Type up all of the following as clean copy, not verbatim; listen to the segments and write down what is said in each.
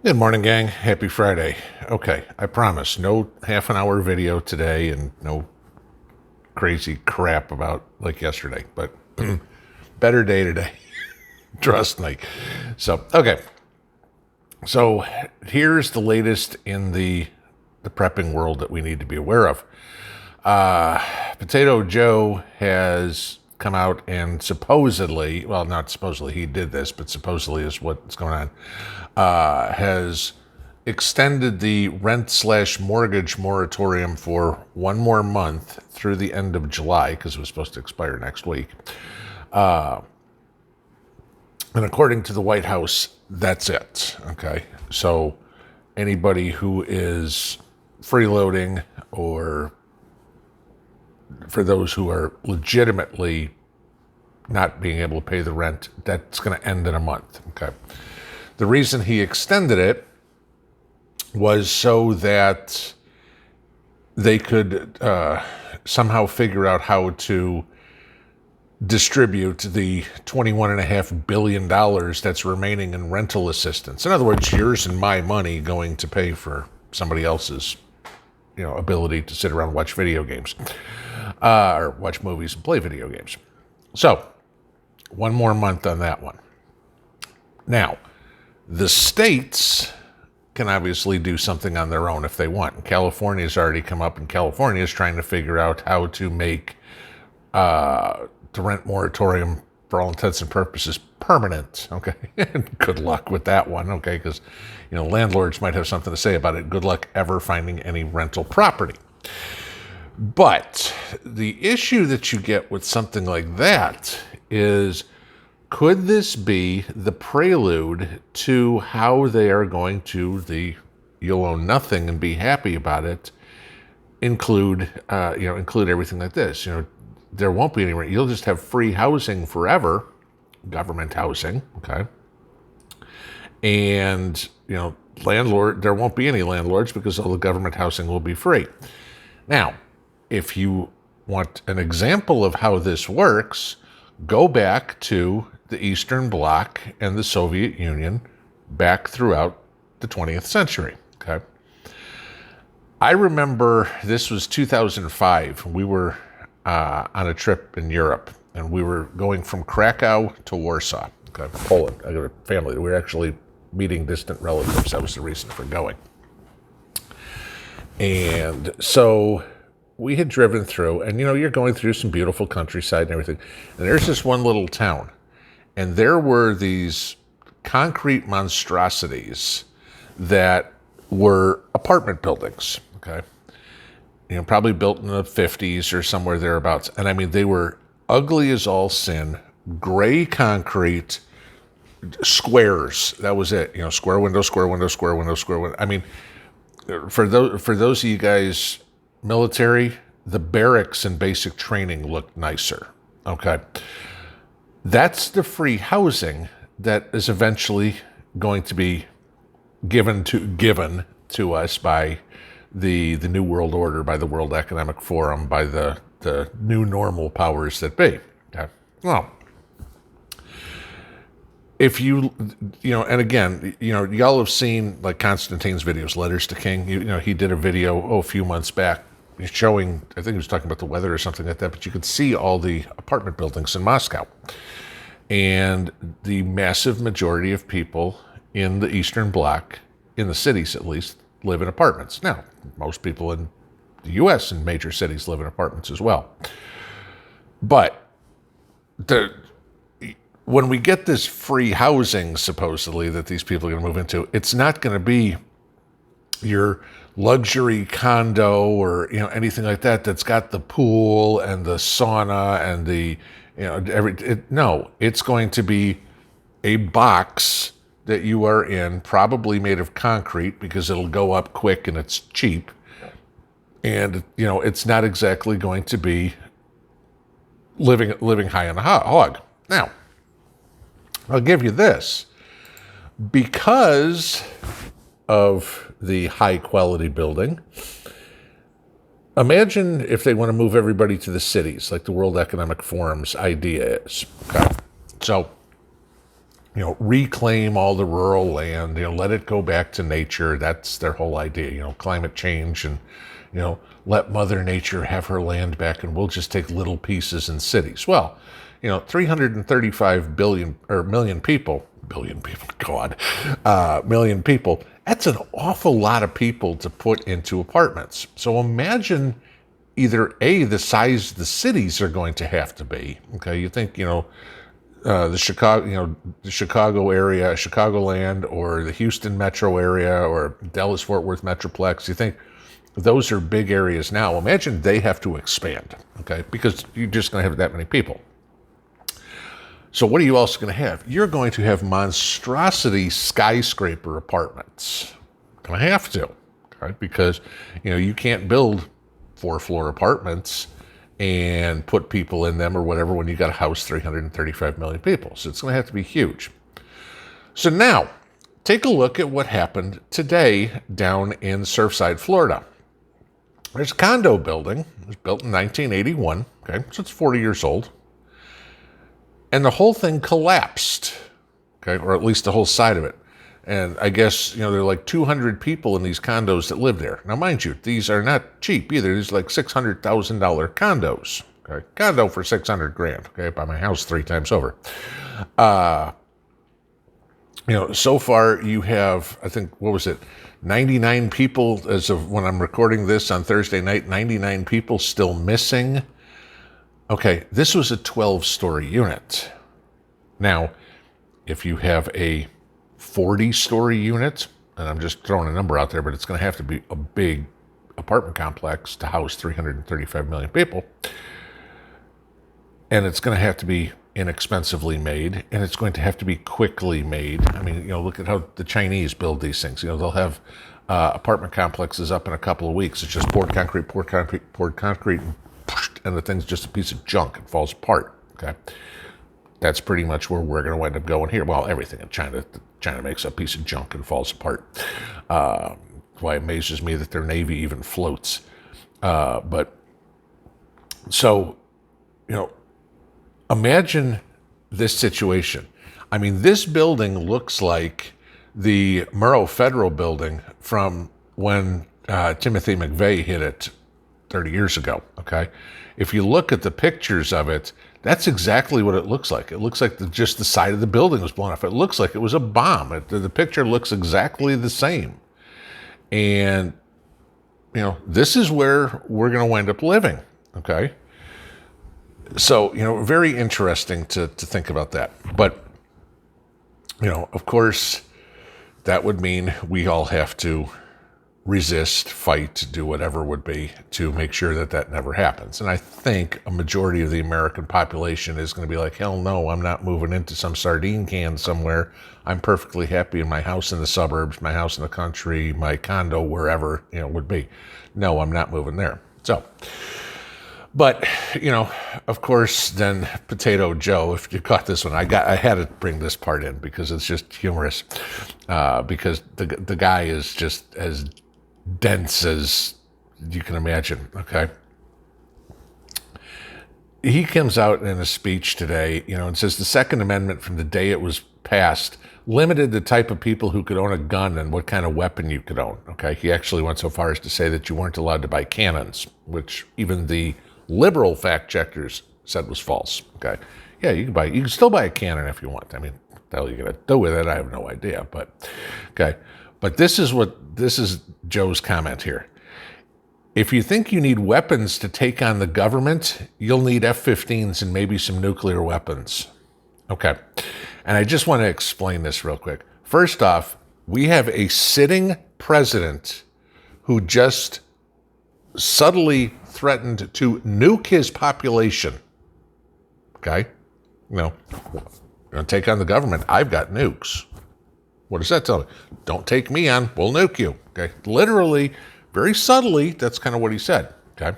Good morning, gang. Happy Friday. Okay, I promise, no half an hour video today and no crazy crap about like yesterday, but better day today. Trust me. So here's the latest in the prepping world that we need to be aware of. Potato Joe has come out and supposedly, well, not supposedly he did this, but supposedly is what's going on, has extended the rent/mortgage moratorium for one more month through the end of July, because it was supposed to expire next week. And according to the White House, that's it. Okay. So anybody who is freeloading, or for those who are legitimately not being able to pay the rent, that's going to end in a month. Okay. The reason he extended it was so that they could somehow figure out how to distribute the $21.5 billion that's remaining in rental assistance. In other words, yours and my money going to pay for somebody else's, ability to sit around and watch video games, or watch movies and play video games. So, one more month on that one. Now, the states can obviously do something on their own if they want. California's already come up, and California is trying to figure out how to make the rent moratorium, for all intents and purposes, permanent. Okay, good luck with that one. Okay, because landlords might have something to say about it. Good luck ever finding any rental property. But the issue that you get with something like that is, could this be the prelude to how they are going to you'll own nothing and be happy about it, include everything like this? There won't be any rent. You'll just have free housing forever, government housing, okay? And, there won't be any landlords because all the government housing will be free. Now, if you want an example of how this works, go back to the Eastern Bloc and the Soviet Union back throughout the 20th century, okay? I remember this was 2005. We were on a trip in Europe, and we were going from Krakow to Warsaw, okay, Poland. I got a family. We were actually meeting distant relatives. That was the reason for going. And so we had driven through, and you're going through some beautiful countryside and everything, and there's this one little town, and there were these concrete monstrosities that were apartment buildings, okay? Probably built in the 50s or somewhere thereabouts. And I mean, they were ugly as all sin, gray concrete, squares. That was it. Square window, square window, square window, square window. I mean, for those of you guys military, the barracks and basic training looked nicer. Okay. That's the free housing that is eventually going to be given to us by the New World Order, by the World Economic Forum, by the new normal powers that be. Okay. Well, if and again, y'all have seen like Constantine's videos, Letters to King. He did a video a few months back showing, I think he was talking about the weather or something like that, but you could see all the apartment buildings in Moscow. And the massive majority of people in the Eastern Bloc, in the cities at least, live in apartments. Now, most people in the U.S. in major cities live in apartments as well. But when we get this free housing, supposedly, that these people are going to move into, it's not going to be your luxury condo or anything like that that's got the pool and the sauna and the no, it's going to be a box that you are in, probably made of concrete because it'll go up quick and it's cheap. And, it's not exactly going to be living high on a hog. Now, I'll give you this. Because of the high quality building, imagine if they want to move everybody to the cities, like the World Economic Forum's idea is. Okay. So reclaim all the rural land, let it go back to nature. That's their whole idea, climate change and, let Mother Nature have her land back and we'll just take little pieces in cities. Well, 335 million people, God, million people, that's an awful lot of people to put into apartments. So imagine either A, the size the cities are going to have to be. Okay, you think, the Chicago area, Chicagoland, or the Houston metro area, or Dallas-Fort Worth metroplex. You think those are big areas now. Imagine they have to expand, okay? Because you're just going to have that many people. So what are you also going to have? You're going to have monstrosity skyscraper apartments. Going to have to, okay? Because, you can't build 4-floor apartments and put people in them or whatever when you got a house 335 million people. So it's going to have to be huge. So now, take a look at what happened today down in Surfside, Florida. There's a condo building. It was built in 1981, okay? So it's 40 years old. And the whole thing collapsed, okay? Or at least the whole side of it. And I guess, there are like 200 people in these condos that live there. Now, mind you, these are not cheap either. These are like $600,000 condos. Okay, condo for $600,000. Okay, buy my house 3 times over. So far you have, I think, 99 people as of when I'm recording this on Thursday night. 99 people still missing. Okay, this was a 12-story unit. Now, if you have a 40-story unit, and I'm just throwing a number out there, but it's going to have to be a big apartment complex to house 335 million people. And it's going to have to be inexpensively made, and it's going to have to be quickly made. I mean, look at how the Chinese build these things. They'll have apartment complexes up in a couple of weeks. It's just poured concrete, and the thing's just a piece of junk. It falls apart, okay? That's pretty much where we're going to wind up going here. Well, everything in China makes a piece of junk and falls apart. Why it amazes me that their Navy even floats. Imagine this situation. I mean, this building looks like the Murrow Federal building from when Timothy McVeigh hit it 30 years ago, okay? If you look at the pictures of it, that's exactly what it looks like. It looks like just the side of the building was blown off. It looks like it was a bomb. The picture looks exactly the same. And, this is where we're going to wind up living, okay? So, very interesting to think about that. But, of course, that would mean we all have to resist, fight, do whatever would be to make sure that never happens. And I think a majority of the American population is going to be like, hell no, I'm not moving into some sardine can somewhere. I'm perfectly happy in my house in the suburbs, my house in the country, my condo, wherever, would be. No, I'm not moving there. So, but, of course, then Potato Joe, if you caught this one, I had to bring this part in because it's just humorous, because the guy is just as dense as you can imagine, okay? He comes out in a speech today, and says the Second Amendment from the day it was passed limited the type of people who could own a gun and what kind of weapon you could own, okay? He actually went so far as to say that you weren't allowed to buy cannons, which even the liberal fact checkers said was false, okay? Yeah, you can still buy a cannon if you want. I mean, what the hell are you going to do with it? I have no idea, but, okay. But this is Joe's comment here. If you think you need weapons to take on the government, you'll need F-15s and maybe some nuclear weapons. Okay. And I just want to explain this real quick. First off, we have a sitting president who just subtly threatened to nuke his population. Okay? You're going to take on the government. I've got nukes. What does that tell me? Don't take me on. We'll nuke you. Okay? Literally, very subtly, that's kind of what he said. Okay?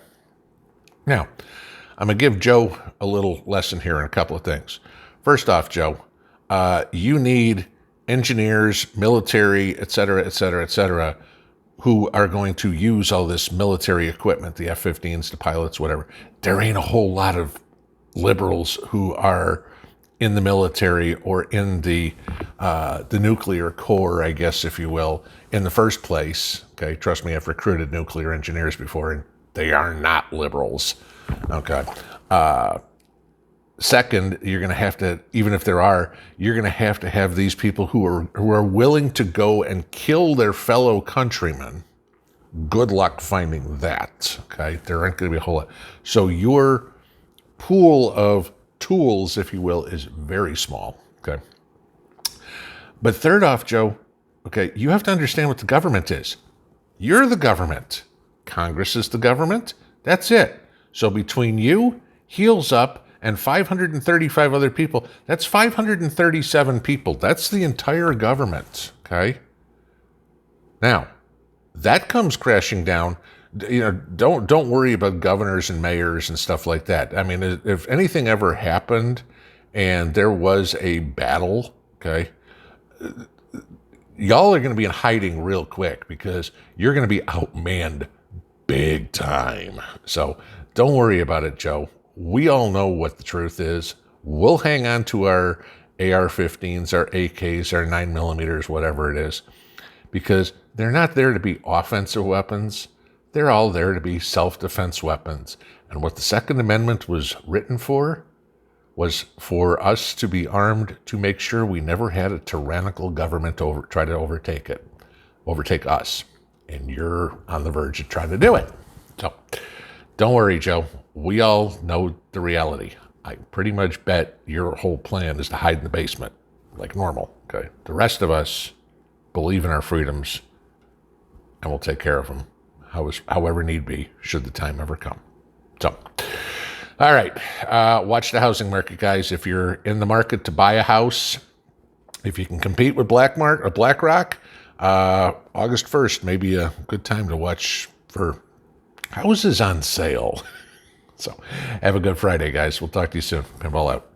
Now, I'm going to give Joe a little lesson here in a couple of things. First off, Joe, you need engineers, military, et cetera, who are going to use all this military equipment, the F-15s, the pilots, whatever. There ain't a whole lot of liberals who are in the military or in the nuclear core, I guess, if you will, in the first place. Okay, trust me, I've recruited nuclear engineers before, and they are not liberals. Okay. Second, you're going to have to, even if there are, you're going to have these people who are willing to go and kill their fellow countrymen. Good luck finding that. Okay, there aren't going to be a whole lot. So your pool of tools, if you will, is very small. Okay. But third off, Joe, okay, you have to understand what the government is. You're the government. Congress is the government. That's it. So between you, heels up, and 535 other people, that's 537 people. That's the entire government, okay? Now, that comes crashing down. You know, don't worry about governors and mayors and stuff like that. I mean, if anything ever happened and there was a battle, okay, y'all are going to be in hiding real quick because you're going to be outmanned big time. So don't worry about it, Joe. We all know what the truth is. We'll hang on to our AR-15s, our AKs, our 9mm, whatever it is, because they're not there to be offensive weapons. They're all there to be self-defense weapons. And what the Second Amendment was written for was for us to be armed to make sure we never had a tyrannical government try to overtake us. And you're on the verge of trying to do it. So don't worry, Joe. We all know the reality. I pretty much bet your whole plan is to hide in the basement like normal. Okay. The rest of us believe in our freedoms and we'll take care of them however need be should the time ever come. So, all right. Watch the housing market, guys. If you're in the market to buy a house, if you can compete with BlackRock, August 1st may be a good time to watch for houses on sale. So have a good Friday, guys. We'll talk to you soon. Pinball out.